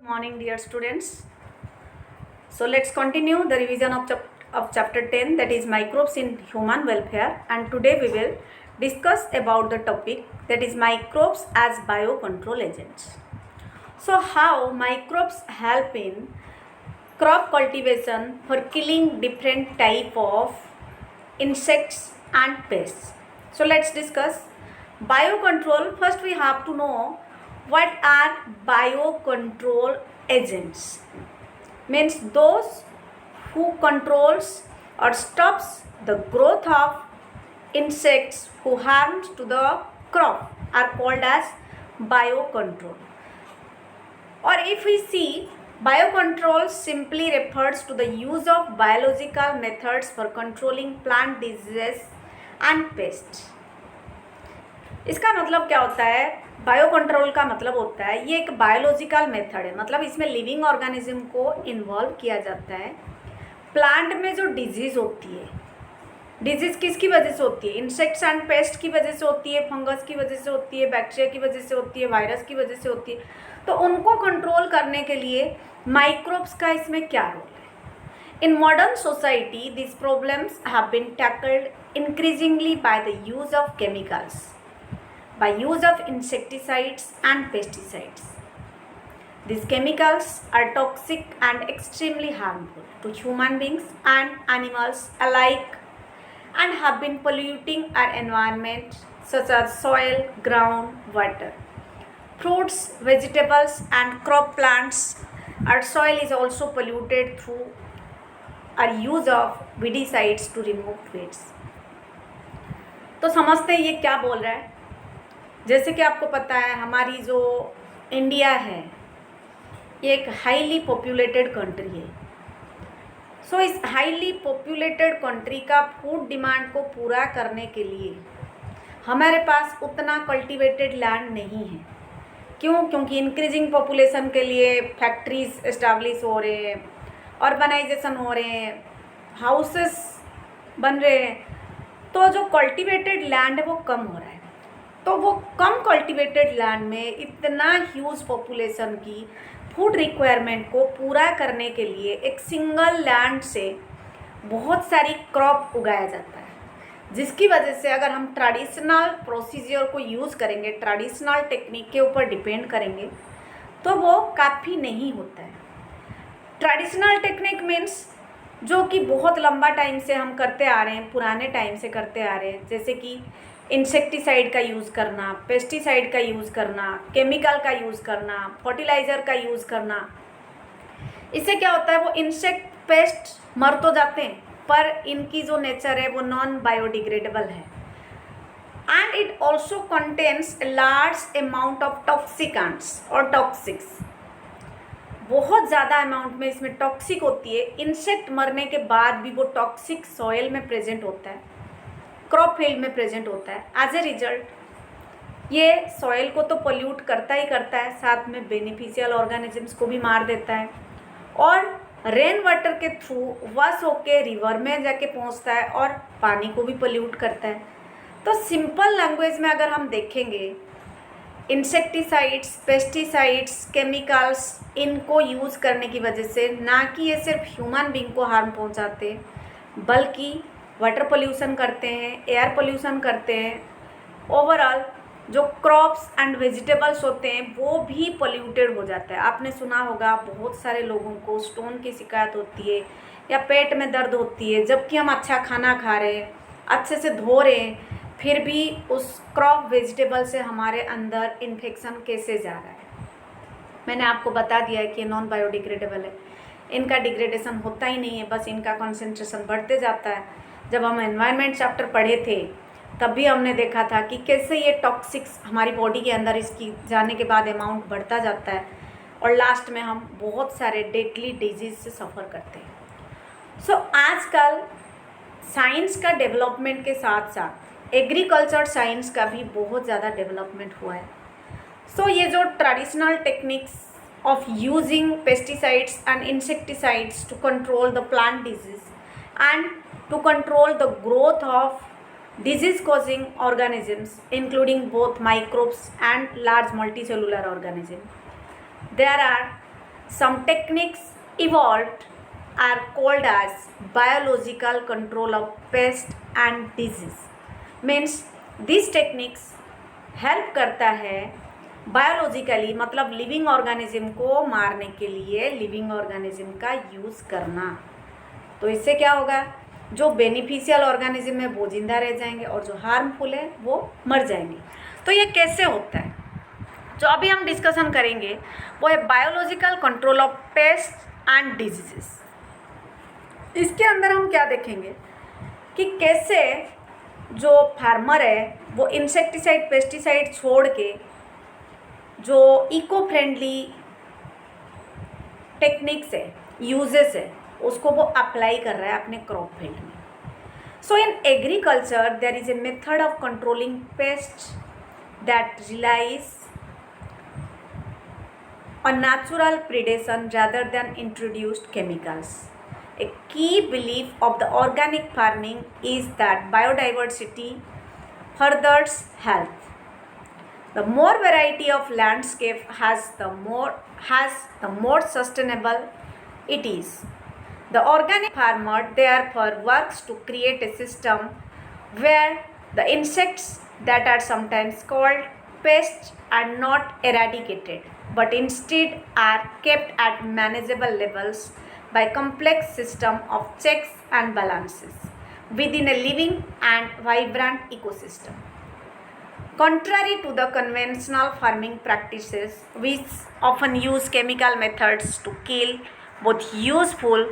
Morning, dear students. So let's continue the revision of chapter 10, that is microbes in human welfare, and today we will discuss about the topic that is microbes as biocontrol agents. So how microbes help in crop cultivation for killing different type of insects and pests. So let's discuss biocontrol. First we have to know what are biocontrol agents. Means those who controls or stops the growth of insects who harms to the crop are called as biocontrol. Or if we see, biocontrol simply refers to the use of biological methods for controlling plant diseases and pests. इसका मतलब क्या होता है? Bio control का मतलब होता है ये एक बायोलॉजिकल मेथड है, मतलब इसमें लिविंग ऑर्गेनिज्म को इन्वॉल्व किया जाता है। प्लांट में जो डिजीज़ होती है, डिजीज़ किसकी वजह से होती है? इंसेक्ट्स एंड पेस्ट की वजह से होती है, फंगस की वजह से होती है, बैक्टीरिया की वजह से होती है, वायरस की वजह से होती है। तो उनको कंट्रोल करने के लिए माइक्रोब्स का इसमें क्या रोल है? In modern society this problems have been tackled increasingly by the use of chemicals, by use of insecticides and pesticides. These chemicals are toxic and extremely harmful to human beings and animals alike and have been polluting our environment such as soil, ground, water. Fruits, vegetables and crop plants. Our soil is also polluted through our use of weedicides to remove weeds. तो समझते हैं ये क्या बोल रहा है। जैसे कि आपको पता है हमारी जो इंडिया है ये एक हाईली पॉपुलेटेड कंट्री है। सो इस हाईली पॉपुलेटेड कंट्री का फूड डिमांड को पूरा करने के लिए हमारे पास उतना कल्टीवेटेड लैंड नहीं है। क्यों? क्योंकि इंक्रीजिंग पॉपुलेशन के लिए फैक्ट्रीज एस्टैब्लिश हो रहे हैं, अर्बनाइजेशन हो रहे हैं, हाउसेस बन रहे हैं, तो जो कल्टीवेटेड लैंड है वो कम हो रहा है। तो वो कम कल्टीवेटेड लैंड में इतना ह्यूज पॉपुलेशन की फूड रिक्वायरमेंट को पूरा करने के लिए एक सिंगल लैंड से बहुत सारी क्रॉप उगाया जाता है, जिसकी वजह से अगर हम ट्रेडिशनल प्रोसीजर को यूज़ करेंगे, ट्रेडिशनल टेक्निक के ऊपर डिपेंड करेंगे तो वो काफ़ी नहीं होता है। ट्रेडिशनल टेक्निक मीन्स जो कि बहुत लंबा टाइम से हम करते आ रहे हैं, पुराने टाइम से करते आ रहे हैं, जैसे कि इंसेक्टिसाइड का यूज़ करना, पेस्टिसाइड का यूज़ करना, केमिकल का यूज़ करना, फर्टिलाइज़र का यूज़ करना। इससे क्या होता है, वो इंसेक्ट पेस्ट मर तो जाते हैं पर इनकी जो नेचर है वो नॉन बायोडिग्रेडेबल है। And it also contains a large amount of toxicants और टॉक्सिक्स। बहुत ज़्यादा अमाउंट में इसमें टॉक्सिक होती है। इंसेक्ट मरने के बाद भी वो टॉक्सिक सॉइल में प्रेजेंट होता है, क्रॉप फील्ड में प्रेजेंट होता है। एज ए रिजल्ट ये सॉइल को तो पोल्यूट करता ही करता है, साथ में बेनिफिशियल ऑर्गेनिजम्स को भी मार देता है और रेन वाटर के थ्रू वॉश होके रिवर में जाके पहुंचता है और पानी को भी पोल्यूट करता है। तो सिंपल लैंग्वेज में अगर हम देखेंगे, इंसेक्टिसाइड्स, पेस्टिसाइड्स, केमिकल्स, इनको यूज़ करने की वजह से ना कि ये सिर्फ ह्यूमन बींग को हार्म पहुंचाते बल्कि वाटर पोल्यूशन करते हैं, एयर पोल्यूशन करते हैं, ओवरऑल जो क्रॉप्स एंड वेजिटेबल्स होते हैं वो भी पोल्यूटेड हो जाता है। आपने सुना होगा बहुत सारे लोगों को स्टोन की शिकायत होती है या पेट में दर्द होती है, जबकि हम अच्छा खाना खा रहे हैं, अच्छे से धो रहे हैं, फिर भी उस क्रॉप वेजिटेबल से हमारे अंदर इन्फेक्शन कैसे जा रहा है। मैंने आपको बता दिया है कि ये नॉन बायोडिग्रेडेबल है, इनका डिग्रेडेशन होता ही नहीं है, बस इनका कॉन्सेंट्रेशन बढ़ते जाता है। जब हम एनवायरनमेंट चैप्टर पढ़े थे तब भी हमने देखा था कि कैसे ये टॉक्सिक्स हमारी बॉडी के अंदर इसकी जाने के बाद अमाउंट बढ़ता जाता है और लास्ट में हम बहुत सारे डेडली डिजीज़ से सफ़र करते हैं। सो आजकल साइंस का डेवलपमेंट के साथ साथ एग्रीकल्चर साइंस का भी बहुत ज़्यादा डेवलपमेंट हुआ है। सो ये जो traditional techniques of using pesticides and insecticides to control the plant disease and to control the growth of disease causing organisms including both microbes and large multicellular organisms. There are some techniques evolved are called as biological control of pest and disease. Means these techniques help करता है biologically, मतलब living organism को मारने के लिए living organism का use करना। तो इससे क्या होगा, जो बेनिफिशियल ऑर्गेनिज्म है वो जिंदा रह जाएंगे और जो हार्मफुल है वो मर जाएंगे। तो ये कैसे होता है, जो अभी हम डिस्कशन करेंगे वो है biological control of paste and diseases. इसके अंदर हम क्या देखेंगे कि कैसे जो फार्मर है वो इंसेक्टिसाइड पेस्टिसाइड छोड़ के जो इको फ्रेंडली टेक्निक्स है, यूजेस है, उसको वो अप्लाई कर रहा है अपने क्रॉप फील्ड में। So in agriculture there is a method of controlling pest that relies on natural predation rather than introduced chemicals. A key belief of the organic farming is that biodiversity furthers health. The more variety of landscape has, the more sustainable it is. The organic farmer therefore works to create a system where the insects that are sometimes called pests are not eradicated, but instead are kept at manageable levels by complex system of checks and balances within a living and vibrant ecosystem. Contrary to the conventional farming practices, which often use chemical methods to kill both useful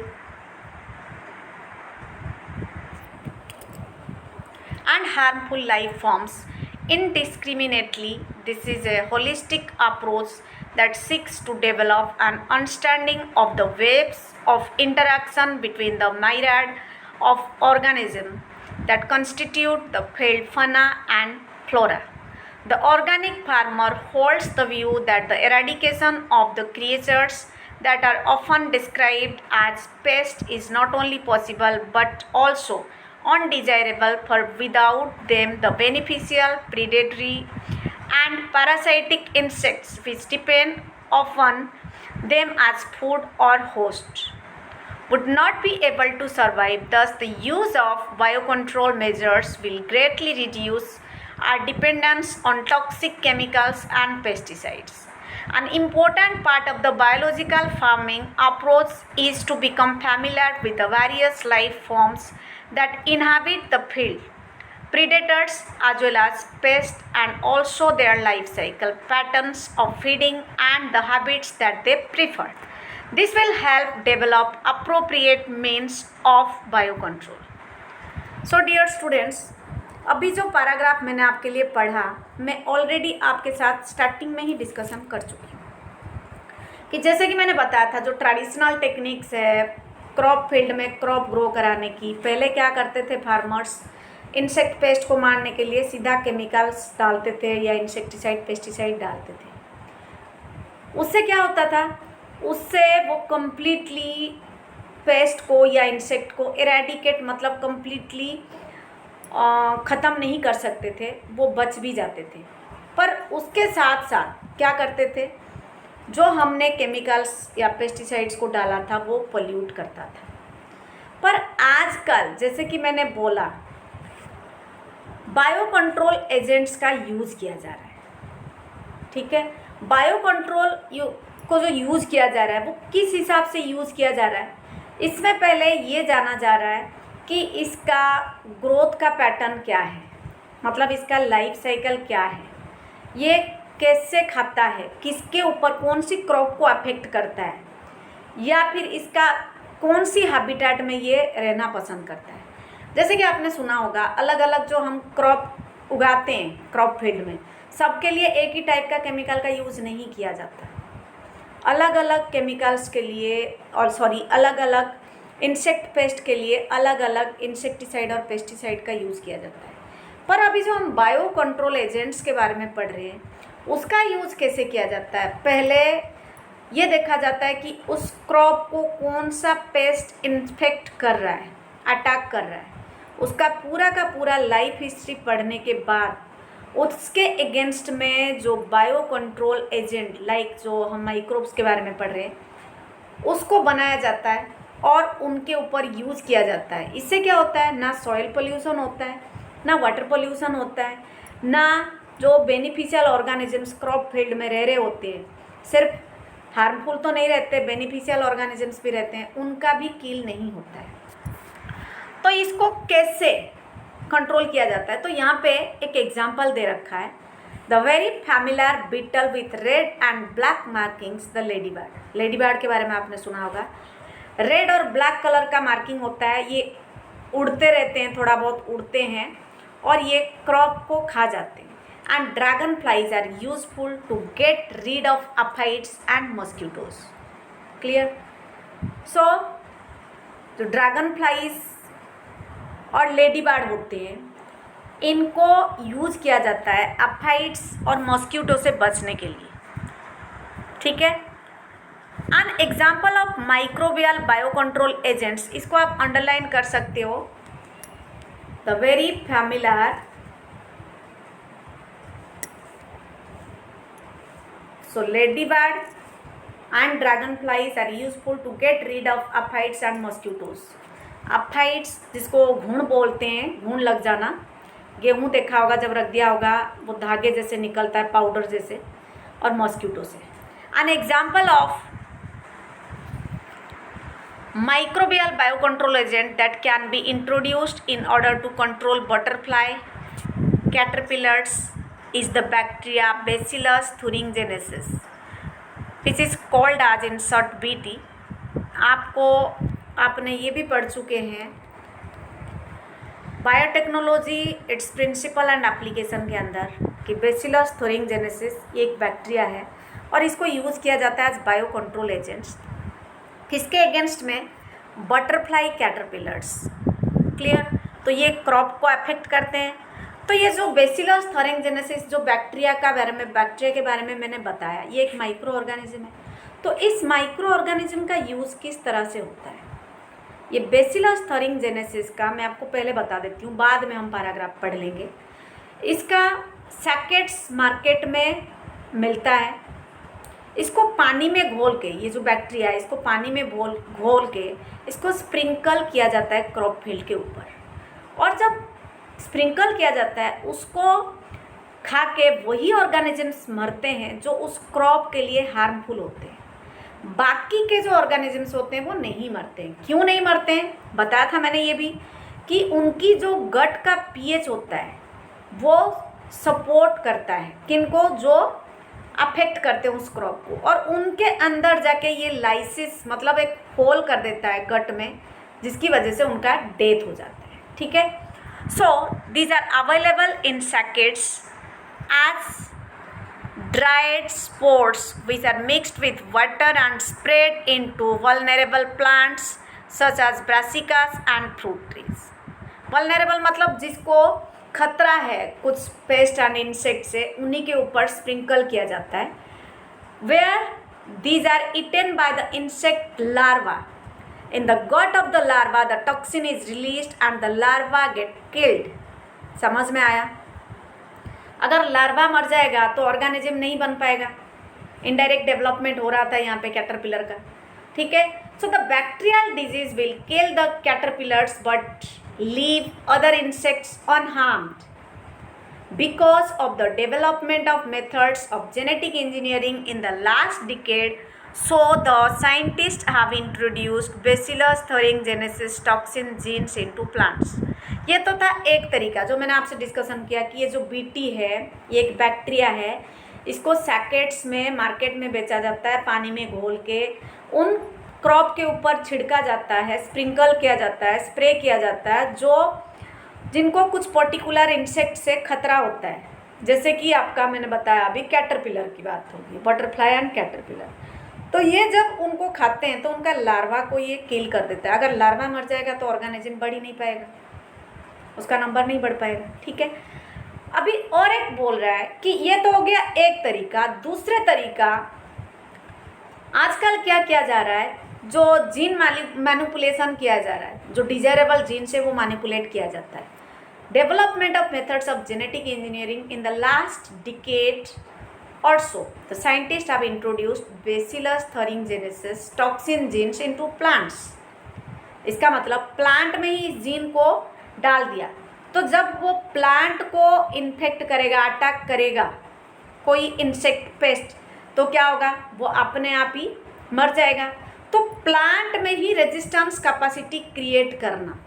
and harmful life forms indiscriminately, this is a holistic approach that seeks to develop an understanding of the webs of interaction between the myriad of organisms that constitute the field fauna and flora. The organic farmer holds the view that the eradication of the creatures that are often described as pests is not only possible but also undesirable, for without them the beneficial, predatory and parasitic insects which depend upon them as food or host would not be able to survive. Thus, the use of biocontrol measures will greatly reduce our dependence on toxic chemicals and pesticides. An important part of the biological farming approach is to become familiar with the various life forms that inhabit the field, predators as well as pests, and also their life cycle patterns of feeding and the habits that they prefer. This will help develop appropriate means of biocontrol. So dear students, अभी जो paragraph मैंने आपके लिए पढ़ा, मैं already आपके साथ starting में ही डिस्कशन कर चुकी हूँ कि जैसे कि मैंने बताया था जो ट्रेडिशनल टेक्निक्स है क्रॉप फील्ड में क्रॉप ग्रो कराने की, पहले क्या करते थे फार्मर्स, इंसेक्ट पेस्ट को मारने के लिए सीधा केमिकल्स डालते थे या इंसेक्टिसाइड पेस्टिसाइड डालते थे। उससे क्या होता था, उससे वो कम्प्लीटली पेस्ट को या इंसेक्ट को इरेडिकेट मतलब कम्प्लीटली ख़त्म नहीं कर सकते थे, वो बच भी जाते थे। पर उसके साथ साथ क्या करते थे, जो हमने केमिकल्स या पेस्टिसाइड्स को डाला था वो पोल्यूट करता था। पर आजकल जैसे कि मैंने बोला बायो कंट्रोल एजेंट्स का यूज़ किया जा रहा है, ठीक है। बायो कंट्रोल को जो यूज़ किया जा रहा है वो किस हिसाब से यूज़ किया जा रहा है, इसमें पहले ये जाना जा रहा है कि इसका ग्रोथ का पैटर्न क्या है, मतलब इसका लाइफ साइकिल क्या है, ये कैसे खाता है, किसके ऊपर कौन सी क्रॉप को अफेक्ट करता है, या फिर इसका कौन सी हैबिटेट में ये रहना पसंद करता है। जैसे कि आपने सुना होगा अलग अलग जो हम क्रॉप उगाते हैं क्रॉप फील्ड में, सबके लिए एक ही टाइप का केमिकल का यूज़ नहीं किया जाता। अलग अलग केमिकल्स के लिए अलग अलग इंसेक्ट पेस्ट के लिए अलग अलग इंसेक्टिसाइड और पेस्टिसाइड का यूज़ किया जाता है। पर अभी जो हम बायो कंट्रोल एजेंट्स के बारे में पढ़ रहे हैं उसका यूज़ कैसे किया जाता है, पहले ये देखा जाता है कि उस क्रॉप को कौन सा पेस्ट इन्फेक्ट कर रहा है, अटैक कर रहा है, उसका पूरा का पूरा लाइफ हिस्ट्री पढ़ने के बाद उसके अगेंस्ट में जो बायो कंट्रोल एजेंट लाइक जो हम माइक्रोब्स के बारे में पढ़ रहे हैं उसको बनाया जाता है और उनके ऊपर यूज़ किया जाता है। इससे क्या होता है, ना सॉइल पोल्यूशन होता है, ना वाटर पोल्यूशन होता है, ना जो बेनिफिशियल ऑर्गेनिजम्स क्रॉप फील्ड में रह रहे होते हैं, सिर्फ हार्मफुल तो नहीं रहते, बेनिफिशियल ऑर्गेनिजम्स भी रहते हैं, उनका भी किल नहीं होता है। तो इसको कैसे कंट्रोल किया जाता है, तो यहाँ पे एक एग्जाम्पल दे रखा है, the very familiar beetle with red and black markings the ladybird. Ladybird के बारे में आपने सुना होगा, रेड और ब्लैक कलर का मार्किंग होता है, ये उड़ते रहते हैं, थोड़ा बहुत उड़ते हैं और ये क्रॉप को खा जाते हैं। And dragonflies are useful to get rid of aphids and mosquitoes. Clear? So जो ड्रैगन फ्लाइज और लेडी बर्ड होते हैं, इनको यूज़ किया जाता है अफाइड्स और मॉस्किटो से बचने के लिए। ठीक है? An example of microbial bio control agents, इसको आप अंडरलाइन कर सकते हो, the very familiar, so ladybird and dragonflies are useful to get rid of aphids and mosquitoes. Aphids जिसको घुन बोलते हैं, घुन लग जाना, गेहूँ देखा होगा जब रख दिया होगा वो धागे जैसे निकलता है, पाउडर जैसे, और मॉस्किटो से। N example of microbial biocontrol agent that can be introduced in order to control butterfly caterpillars is the bacteria Bacillus thuringiensis, which is called as in short BT। आपने ये भी पढ़ चुके हैं biotechnology its principle and application के अंदर कि bacillus थुरिंजिएनेसिस ये एक बैक्टीरिया है और इसको यूज़ किया जाता है एज बायो कंट्रोल एजेंट्स। किसके अगेंस्ट में? Butterfly caterpillars. क्लियर? तो ये क्रॉप को अफेक्ट करते हैं। तो ये जो बेसिलस थुरिंजिएनेसिस जो बैक्टीरिया के बारे में मैंने बताया, ये एक माइक्रो ऑर्गेनिज्म है। तो इस माइक्रो ऑर्गेनिज्म का यूज़ किस तरह से होता है, ये बेसिलस थुरिंजिएनेसिस का मैं आपको पहले बता देती हूँ, बाद में हम पैराग्राफ पढ़ लेंगे। इसका सैकेट्स मार्केट में मिलता है। इसको पानी में घोल के, ये जो बैक्टीरिया है इसको पानी में घोल के इसको स्प्रिंकल किया जाता है क्रॉप फील्ड के ऊपर, और जब स्प्रिंकल किया जाता है उसको खा के वही ऑर्गेनिजम्स मरते हैं जो उस क्रॉप के लिए हार्मफुल होते हैं। बाकी के जो ऑर्गेनिजम्स होते हैं वो नहीं मरते हैं। क्यों नहीं मरते हैं? बताया था मैंने ये भी कि उनकी जो गट का पीएच होता है वो सपोर्ट करता है किनको? जो अफेक्ट करते हैं उस क्रॉप को, और उनके अंदर जाके ये लाइसिस मतलब एक होल कर देता है गट में, जिसकी वजह से उनका डेथ हो जाता है। ठीक है? So these are available in sachets as dried spores which are mixed with water and spread into vulnerable plants such as brassicas and fruit trees। vulnerable मतलब जिसको खतरा है कुछ पेस्ट एंड इंसेक्ट से, उन्हीं के ऊपर स्प्रिंकल किया जाता है। Where these are eaten by the insect larva, in the gut of the larva the toxin is released and the larva get killed. समझ में आया? अगर लार्वा मर जाएगा तो ऑर्गेनिज्म नहीं बन पाएगा। इनडायरेक्ट डेवलपमेंट हो रहा था यहाँ पे कैटरपिलर का। ठीक है? So the bacterial disease will kill the caterpillars but leave other insects unharmed because of the development of methods of genetic engineering in the last decade। So the scientists have introduced Bacillus thuringiensis toxin genes into plants। ये तो था एक तरीका जो मैंने आपसे discussion किया कि ये जो बीटी है ये एक बैक्टीरिया है, इसको सैकेट्स में मार्केट में बेचा जाता है, पानी में घोल के उन क्रॉप के ऊपर छिड़का जाता है, स्प्रिंकल किया जाता है, स्प्रे किया जाता है, जो जिनको कुछ पर्टिकुलर इंसेक्ट से खतरा होता है। जैसे कि आपका मैंने बताया अभी कैटरपिलर की बात होगी, बटरफ्लाई एंड कैटरपिलर। तो ये जब उनको खाते हैं तो उनका लार्वा को ये किल कर देता है। अगर लार्वा मर जाएगा तो ऑर्गेनिज्म बढ़ ही नहीं पाएगा, उसका नंबर नहीं बढ़ पाएगा। ठीक है? अभी और एक बोल रहा है कि ये तो हो गया एक तरीका। दूसरे तरीका आजकल क्या किया जा रहा है, जो जीन मैनिपुलेशन किया जा रहा है, जो डिजायरेबल जीन से वो मैनिपुलेट किया जाता है। Development of methods of genetic engineering in the last decade Also, the scientists have introduced Bacillus thuringiensis toxin genes into plants. इसका मतलब प्लांट में ही इस जीन को डाल दिया, तो जब वो प्लांट को इन्फेक्ट करेगा, अटैक करेगा कोई इंसेक्ट पेस्ट, तो क्या होगा, वो अपने आप ही मर जाएगा। तो प्लांट में ही रेजिस्टेंस कैपेसिटी क्रिएट करना,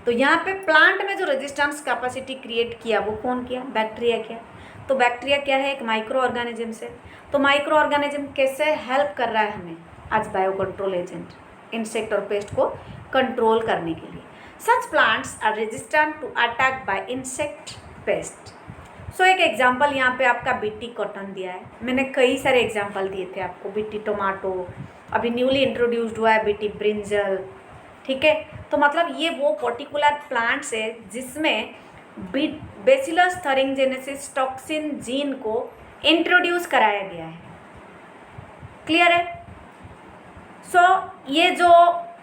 तो यहाँ पे प्लांट में जो रेजिस्टेंस कैपेसिटी क्रिएट किया वो कौन किया, बैक्टीरिया किया। तो बैक्टीरिया क्या है, एक माइक्रो ऑर्गेनिज्म से। तो माइक्रो ऑर्गेनिज्म कैसे हेल्प कर रहा है हमें आज बायो कंट्रोल एजेंट, इंसेक्ट और पेस्ट को कंट्रोल करने के लिए। Such plants are resistant to attack by insect pest. So एक एग्जाम्पल यहाँ पे आपका बीटी कॉटन दिया है, मैंने कई सारे एग्जाम्पल दिए थे आपको, बीटी टोमेटो, अभी न्यूली इंट्रोड्यूस्ड हुआ है बीटी ब्रिंजल, ठीक है। तो मतलब ये वो पर्टिकुलर प्लांट्स है जिसमें बेसिलस थरिंजिएनेसिस टॉक्सिन जीन को इंट्रोड्यूस कराया गया है। क्लियर है। सो ये जो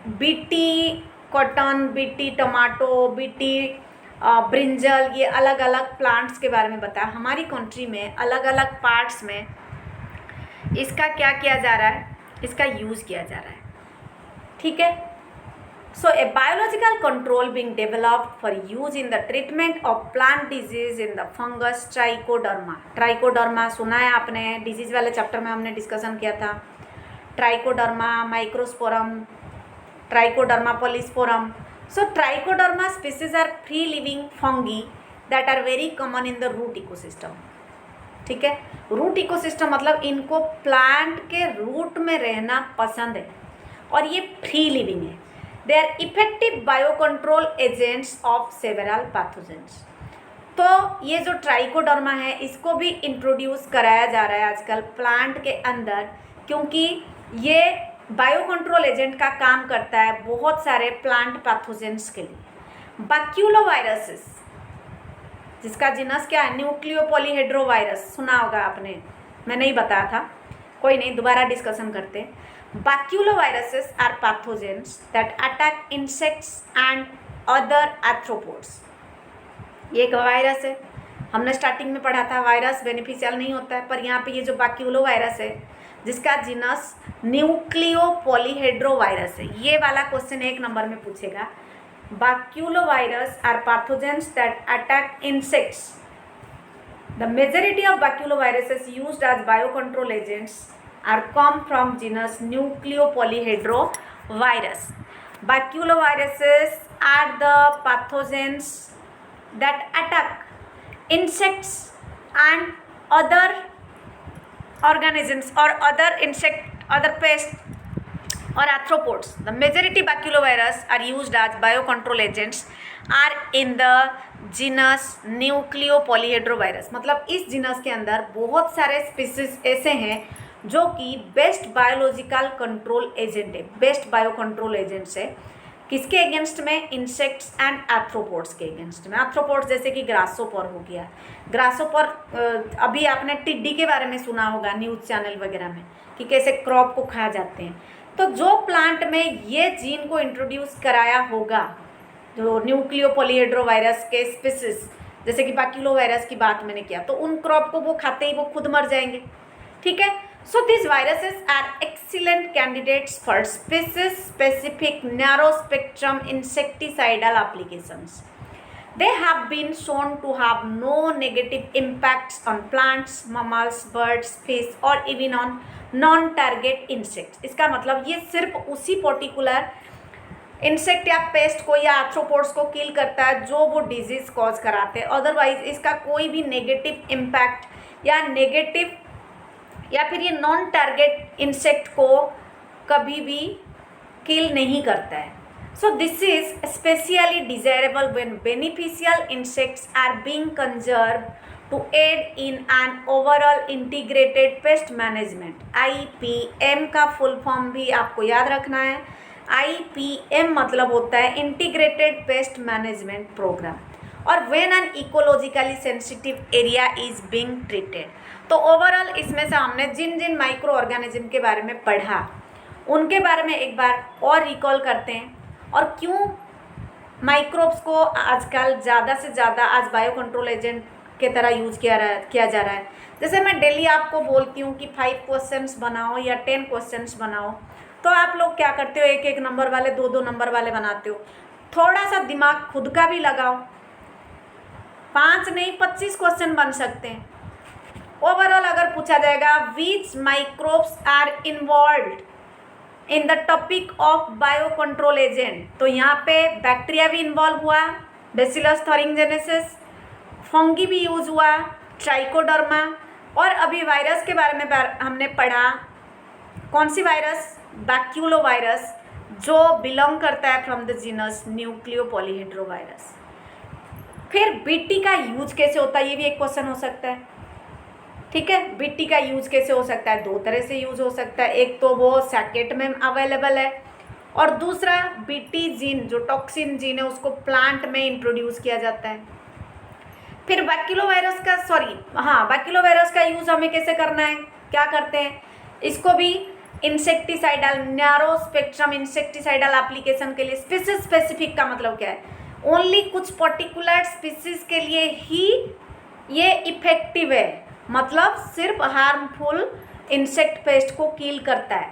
BT cotton, BT tomato, BT brinjal, ये अलग अलग प्लांट्स के बारे में बताया। हमारी कंट्री में अलग अलग पार्ट्स में इसका क्या किया जा रहा है, इसका यूज़ किया जा रहा है, ठीक है। So a biological control being developed for use in the treatment of plant disease in the fungus Trichoderma. Trichoderma सुना है आपने, डिजीज वाले चैप्टर में हमने डिस्कशन किया था। Trichoderma, Microsporum, Trichoderma polysporum. So Trichoderma species are free living fungi that are very common in the root ecosystem. ठीक है, रूट इकोसिस्टम मतलब इनको प्लांट के रूट में रहना पसंद है और ये फ्री लिविंग है। They are effective biocontrol agents of several pathogens. तो ये जो ट्राइकोडर्मा है इसको भी इंट्रोड्यूस कराया जा रहा है आजकल प्लांट के अंदर, क्योंकि ये बायोकंट्रोल एजेंट का काम करता है बहुत सारे प्लांट पैथोजेंस के लिए। बैक्यूलोवायरसेस, जिसका जिनस क्या है, न्यूक्लियोपॉलीहेड्रोवायरस, सुना होगा आपने, मैं नहीं बताया था, कोई नहीं, दोबारा डिस्कशन करते हैं। Baculoviruses are pathogens that attack insects and other arthropods. ये एक वायरस है, हमने स्टार्टिंग में पढ़ा था वायरस बेनिफिशियल नहीं होता है, पर यहाँ पे ये जो बैक्यूलो वायरस है जिसका जिनस न्यूक्लियोपॉलीहेड्रोवायरस है, ये वाला क्वेश्चन 1 नंबर में पूछेगा। Baculovirus are pathogens that attack insects. The majority of baculoviruses used as biocontrol agents are come from genus Nucleopolyhedrovirus. Baculoviruses are the pathogens that attack insects and other organisms or other pests or arthropods. The majority baculovirus are used as biocontrol agents are in the genus nucleopolyhedrovirus. मतलब इस genus के अंदर बहुत सारे species ऐसे हैं जो कि बेस्ट बायोलॉजिकल कंट्रोल एजेंट है, बेस्ट बायो कंट्रोल एजेंट्स है। किसके अगेंस्ट में, इंसेक्ट्स एंड आर्थ्रोपोड्स के अगेंस्ट में। आर्थ्रोपोड्स जैसे कि ग्रासोपर हो गया, ग्रासोपर अभी आपने टिड्डी के बारे में सुना होगा न्यूज़ चैनल वगैरह में कि कैसे क्रॉप को खा जाते हैं। तो जो प्लांट में ये जीन को इंट्रोड्यूस कराया होगा, जो न्यूक्लियोपॉलीहेड्रोवायरस के स्पीसीज जैसे कि बैक्यूलोवायरस की बात मैंने किया, तो उन क्रॉप को वो खाते ही वो खुद मर जाएंगे, ठीक है। So these viruses are excellent candidates for species-specific narrow-spectrum insecticidal applications. They have been shown to have no negative impacts on plants, mammals, birds, fish or even on non-target insects. इसका मतलब ये सिर्फ उसी पर्टिकुलर इंसेक्ट या paste को या arthropods को किल करता है जो वो डिजीज कॉज कराते हैं। अदरवाइज इसका कोई भी नेगेटिव इम्पैक्ट या फिर ये नॉन टारगेट इंसेक्ट को कभी भी किल नहीं करता है। So this is specially desirable when beneficial insects are being conserve to aid in an overall integrated pest management. IPM का फुल फॉर्म भी आपको याद रखना है। IPM मतलब होता है इंटीग्रेटेड पेस्ट मैनेजमेंट प्रोग्राम, और when an ecologically sensitive area is being treated. तो ओवरऑल इसमें से हमने जिन जिन माइक्रो ऑर्गेनिज्म के बारे में पढ़ा उनके बारे में एक बार और रिकॉल करते हैं, और क्यों माइक्रोब्स को आजकल ज़्यादा से ज़्यादा आज बायो कंट्रोल एजेंट के तरह यूज़ किया जा रहा है। जैसे मैं डेली आपको बोलती हूँ कि 5 क्वेश्चंस बनाओ या 10 क्वेश्चंस बनाओ, तो आप लोग क्या करते हो, एक एक नंबर वाले 2 नंबर वाले बनाते हो। थोड़ा सा दिमाग खुद का भी लगाओ, 5 नहीं 25 क्वेश्चन बन सकते हैं। ओवरऑल अगर पूछा जाएगा which microbes are involved in the topic of bio control agent, तो यहाँ पे बैक्टीरिया भी इन्वॉल्व हुआ, बेसिलस थोरिंजेनेसिस, फंगी भी यूज हुआ, ट्राइकोडर्मा, और अभी वायरस के बारे में हमने पढ़ा। कौन सी वायरस? बैक्यूलो वायरस, जो बिलोंग करता है from the genus nucleopolyhedrovirus. फिर बीटी का यूज कैसे होता है, ये भी एक क्वेश्चन हो सकता है। ठीक है, बीटी का यूज कैसे हो सकता है? 2 तरह से यूज हो सकता है। एक तो वो सैकेट में अवेलेबल है, और दूसरा बीटी जीन जो टॉक्सिन जीन है उसको प्लांट में इंट्रोड्यूस किया जाता है। फिर बैक्यूलोवायरस का यूज हमें कैसे करना है, क्या करते हैं? इसको भी insecticidal, narrow spectrum insecticidal application के लिए। स्पीसीज स्पेसिफिक का मतलब क्या है? ओनली कुछ पर्टिकुलर स्पीसीज के लिए ही ये इफेक्टिव है, मतलब सिर्फ हार्मफुल इंसेक्ट पेस्ट को किल करता है।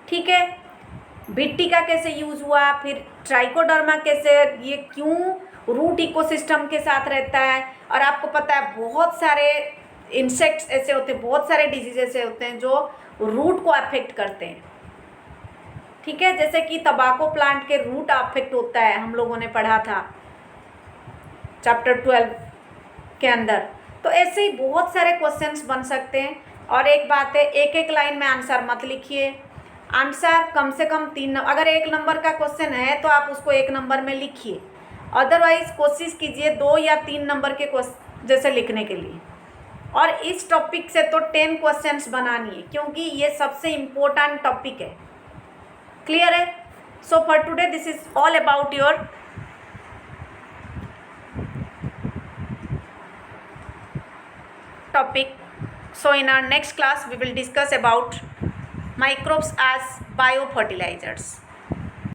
ठीक है, बीटी का कैसे यूज हुआ, फिर ट्राइकोडर्मा कैसे, ये क्यों रूट इकोसिस्टम के साथ रहता है, और आपको पता है बहुत सारे इंसेक्ट्स ऐसे होते हैं, बहुत सारे डिजीज ऐसे होते हैं जो रूट को अफेक्ट करते हैं। ठीक है, जैसे कि तंबाकू प्लांट के रूट अफेक्ट होता है, हम लोगों ने पढ़ा था चैप्टर 12 के अंदर। तो ऐसे ही बहुत सारे क्वेश्चंस बन सकते हैं। और एक बात है, एक एक लाइन में आंसर मत लिखिए, आंसर कम से कम 3, अगर 1 नंबर का क्वेश्चन है तो आप उसको 1 नंबर में लिखिए, अदरवाइज कोशिश कीजिए 2 या 3 नंबर के क्वेश्चन जैसे लिखने के लिए। और इस टॉपिक से तो 10 क्वेश्चंस बनानी है, क्योंकि ये सबसे इम्पोर्टेंट टॉपिक है। क्लियर है? So for today this is all about your topic. So in our next class we will discuss about microbes as biofertilizers.